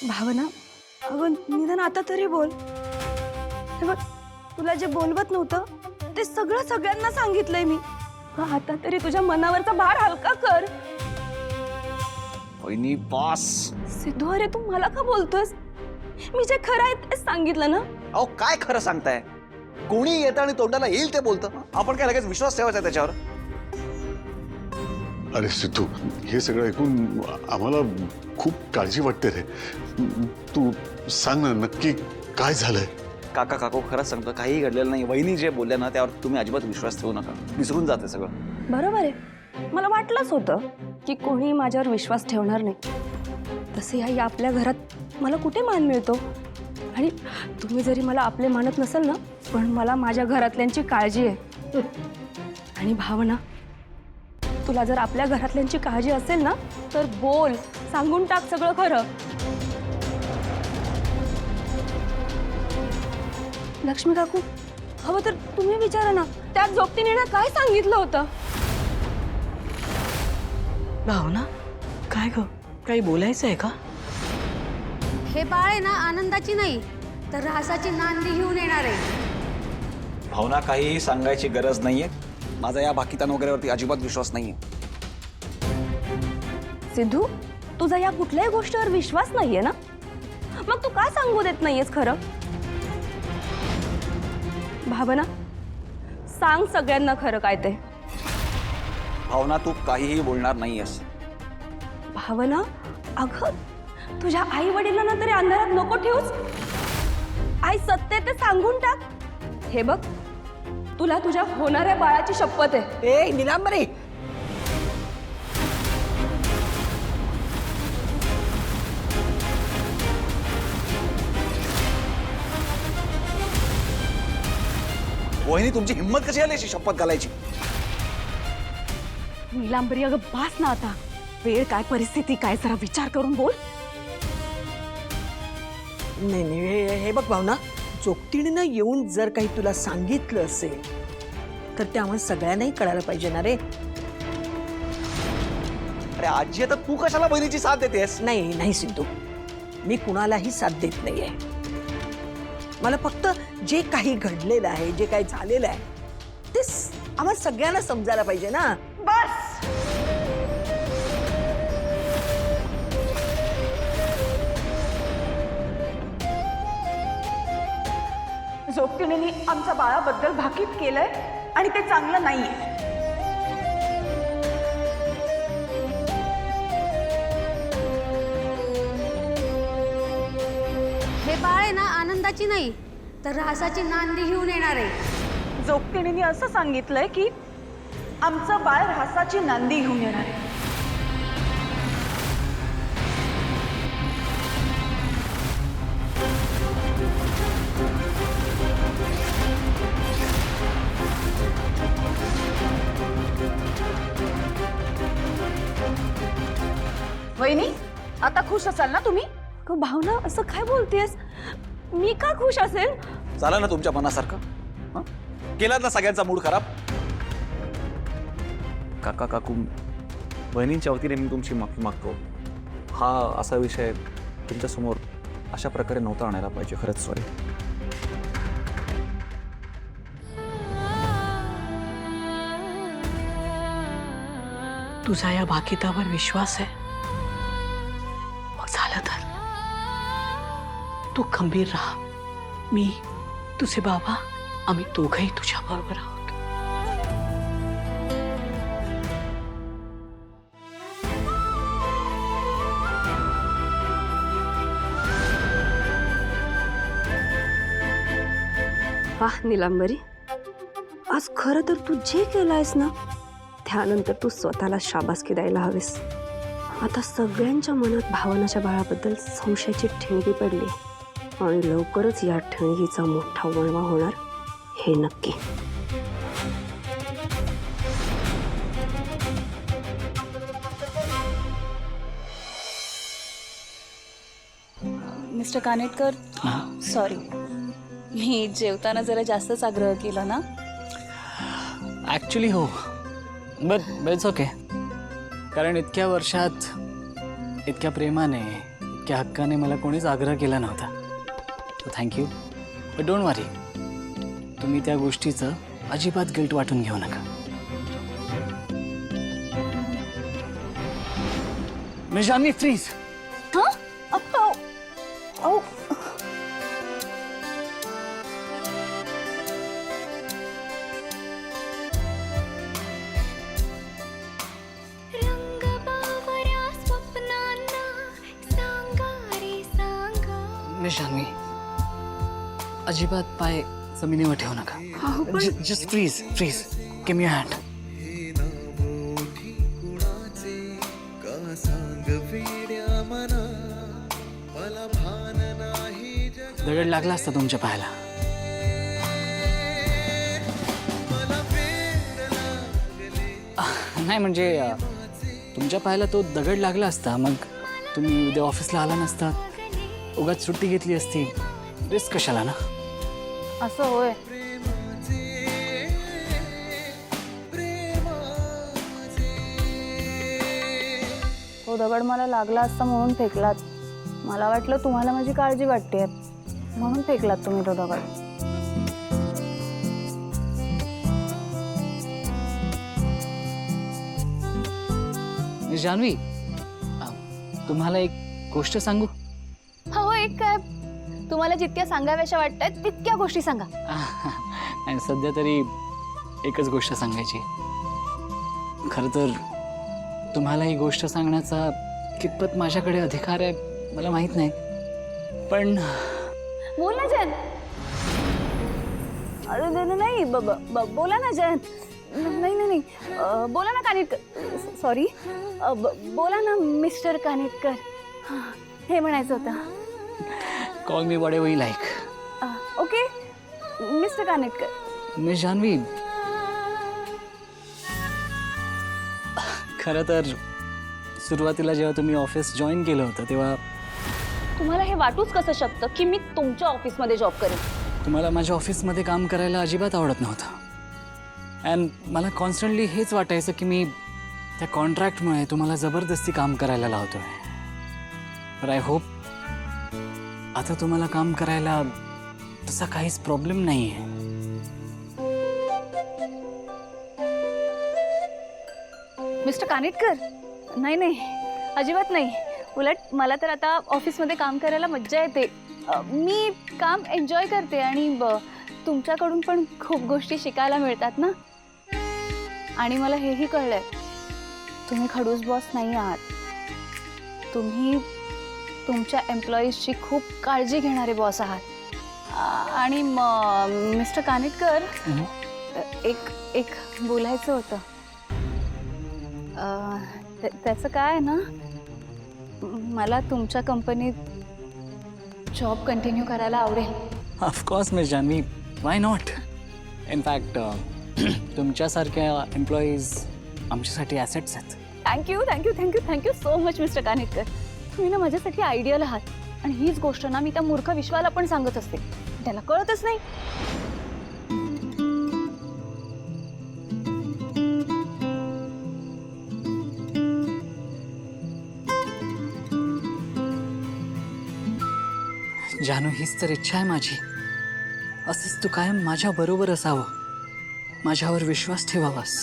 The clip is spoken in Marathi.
भावना, अगं निदान आता तरी बोल. हे बघ, तुला जे बोलवत नव्हतं ते सगळं सगळ्यांना सांगितलंय मी. आता तरी तुझ्या मनावरचा भार हलका कर. वहिनी बॉस. सिद्धू, अरे तू मला का बोलतोस? मी जे खरं आहे तेच सांगितलं ना. अहो काय खरं सांगताय? कोणी येतं आणि तोंडाला येईल ते बोलतं. आपण काय लगेच विश्वास ठेवायचा त्याच्यावर? अरे सिद्धू, हे सगळं ऐकून आम्हाला खूप काळजी वाटते रे. तू सांग ना नक्की काय झालंय. काका काकू खरंच सांगतो, काही घडलेलं नाही. वहिनी जे बोलल्या ना त्यावर तुम्ही अजिबात विश्वास ठेवू नका. विसरून जाते सगळं. बरोबर आहे. मला वाटलंच होतं की कोणी माझ्यावर विश्वास ठेवणार नाही. तसे आई आपल्या घरात मला कुठे मान मिळतो. आणि तुम्ही जरी मला आपले मानत नसेल ना, पण मला माझ्या घरातल्यांची काळजी आहे. आणि भावना, तुला जर आपल्या घरातल्यांची काळजी असेल ना तर बोल, सांगून टाक सगळं खरं. लक्ष्मी काकू, हवं तर तुम्ही विचारा ना, त्यात जोगतीने ना काय सांगितलं होतं. भावना, काय ग, काही बोलायचं आहे का? हे बाळ आहे ना आनंदाची नाही तर ऱ्हासाची नांदी घेऊन येणार आहे. भावना, काहीही सांगायची गरज नाहीये. माझा या बाकीतान वगैरेवरती अजिबात विश्वास नाहीये. सिद्धू, तुझा या कुठल्याही गोष्टीवर विश्वास नाहीये ना, मग तू का सांगू देत नाहीयेस खरं? भावना, सांग सगळ्यांना खरं काय ते. भावना, तू काहीही बोलणार नाहीयेस. भावना, अगं तुझ्या आई वडिलांना तरी अंधारात नको ठेवूस. आई सत्य ते सांगून टाक. हे बघ, तुला तुझ्या होणाऱ्या बाळाची शपथ आहे. ए निलांबरी, वहिनी, तुमची हिंमत कशी आली अशी शपथ घालायची? नीलांबरी, अगं बास ना आता. वेळ काय, परिस्थिती काय, जरा विचार करून बोल. नाही नाही, हे बघ भावना, जोगतीनं येऊन जर काही तुला सांगितलं असेल तर ते आम्हाला सगळ्यांनाही कळायला पाहिजे ना रे. अरे आजी, आता तू कशाला बहिणीची साथ देतेस? नाही नाही सिद्धू, मी कुणालाही साथ देत नाहीये. मला फक्त जे काही घडलेलं आहे, जे काही झालेलं आहे ते आम्हाला सगळ्यांना समजायला पाहिजे ना. बस. जोगतीने आमच्या बाळाबद्दल भाकीत केलंय आणि ते चांगलं नाहीये. हे बाळ आहे ना आनंदाची नाही तर ऱ्हासाची नांदी घेऊन येणार आहे. जोगतीने असं सांगितलंय की आमचं बाळ ऱ्हासाची नांदी घेऊन येणार आहे. वहिनी, आता खुश असाल ना तुम्ही? अगं भावना, असं काय बोलतेस? मी का खुश असेल? झालं ना तुमच्या मनासारखं? हं? केलात ना सगळ्यांचा मूड खराब? काका काकू, बहिणींच्या वतीने मी तुमची माफी मागतो. हा असा विषय तुमच्यासमोर अशा प्रकारे नव्हता आणायला पाहिजे. खरंच सॉरी. तुझा या भाकितावर विश्वास आहे? मग झालं तर तू खंबीर राहा. मी, तुझे बाबा, आम्ही दोघंही तुझ्या बरोबर आहोत. वाह नीलांबरी, आज खरं तर तू जे केलंयस ना त्यानंतर तू स्वतःला शाबासकी द्यायला हवीस. आता सगळ्यांच्या मनात भावनाच्या बाळाबद्दल संशयाची ठिणगी पडली आणि लवकरच या ठिणगीचा मोठा वळवा होणार हे नक्की. मिस्टर कानेटकर, सॉरी, मी जेवताना जरा जास्तच आग्रह केला ना. ॲक्च्युली हो, बट इट्स ओके. कारण इतक्या वर्षात इतक्या प्रेमाने इतक्या हक्काने मला कोणीच आग्रह केला नव्हता. So thank you. But don't worry, तुम्ही त्या गोष्टीचं अजिबात गिल्ट वाटून घेऊ नका. Miss Janhvi please. Miss Janhvi, अजिबात पाय जमिनीवर ठेवू नका. Just please please give me a hand. दगड लागला असता तुमच्या पायाला. नाही म्हणजे तुमच्या पायाला तो दगड लागला असता, मग तुम्ही उद्या ऑफिसला आला नसता, उगाच सुट्टी घेतली असती. रिस्क कशाला ना. असं होय. तो दगड मला लागला असता म्हणून फेकलात. मला वाटलं तुम्हाला माझी काळजी वाटते म्हणून फेकलात तुम्ही तो दगड. मिस जानवी, तुम्हाला एक गोष्ट सांगू? हो, एक काय? तुम्हाला जितक्या सांगाव्याशा वाटतात तितक्या गोष्टी सांगा. आणि सध्या तरी एकच गोष्ट सांगायची. खरं तर तुम्हाला ही गोष्ट सांगण्याचा कितपत माझ्याकडे अधिकार आहे मला माहीत नाही, पण बोल ना जयंत. अरे नाही बोला ना जयंत. नाही नाही नाही बोला ना कानिटकर. सॉरी, बोला ना मिस्टर कानिटकर. हे म्हणायचं होतं. Call me whatever you like. Okay mister Kanitkar. Miss Janhvi, खरं तर सुरुवातीला जेव्हा तुम्ही ऑफिस जॉईन केलं होतं तेव्हा तुम्हाला हे वाटूच कसं शकतं की मी तुमच्या ऑफिसमध्ये जॉब करेन? तुम्हाला माझ्या ऑफिसमध्ये काम करायला अजिबात आवडत नव्हतं. अँड मला कॉन्स्टंटली हेच वाटायचं की मी त्या कॉन्ट्रॅक्टमुळे तुम्हाला जबरदस्ती काम करायला लावतोय. पण आय होप आता तुम्हाला काम करायला तसा काहीच प्रॉब्लेम नाही आहे. मिस्टर कानिटकर, नाही नाही अजिबात नाही. उलट मला तर आता ऑफिसमध्ये काम करायला मज्जा येते. मी काम एन्जॉय करते आणि तुमच्याकडून पण खूप गोष्टी शिकायला मिळतात ना. आणि मला हेही कळलंय तुम्ही खडूस बॉस नाही आहात. तुम्ही तुमच्या एम्प्लॉईजची खूप काळजी घेणारे बॉस आहात. आणि मिस्टर कानिटकर, एक बोलायचं होतं. त्याचं काय आहे ना, मला तुमच्या कंपनीत जॉब कंटिन्यू करायला आवडेल. Of course miss Jahnavi, why not. In fact तुमच्यासारख्या एम्प्लॉईज आमच्यासाठी ॲसेट्स आहेत. Thank you thank you thank you thank you so much mister Kanitkar. तुम्ही ना माझ्यासाठी आयडियल आहात. आणि हीच गोष्ट ना मी त्या मूर्ख विश्वाला पण सांगत असते, त्याला कळतच नाही. जानू, हीच तर इच्छा आहे माझी. असंच तू कायम माझ्या बरोबर असावं, माझ्यावर विश्वास ठेवावास.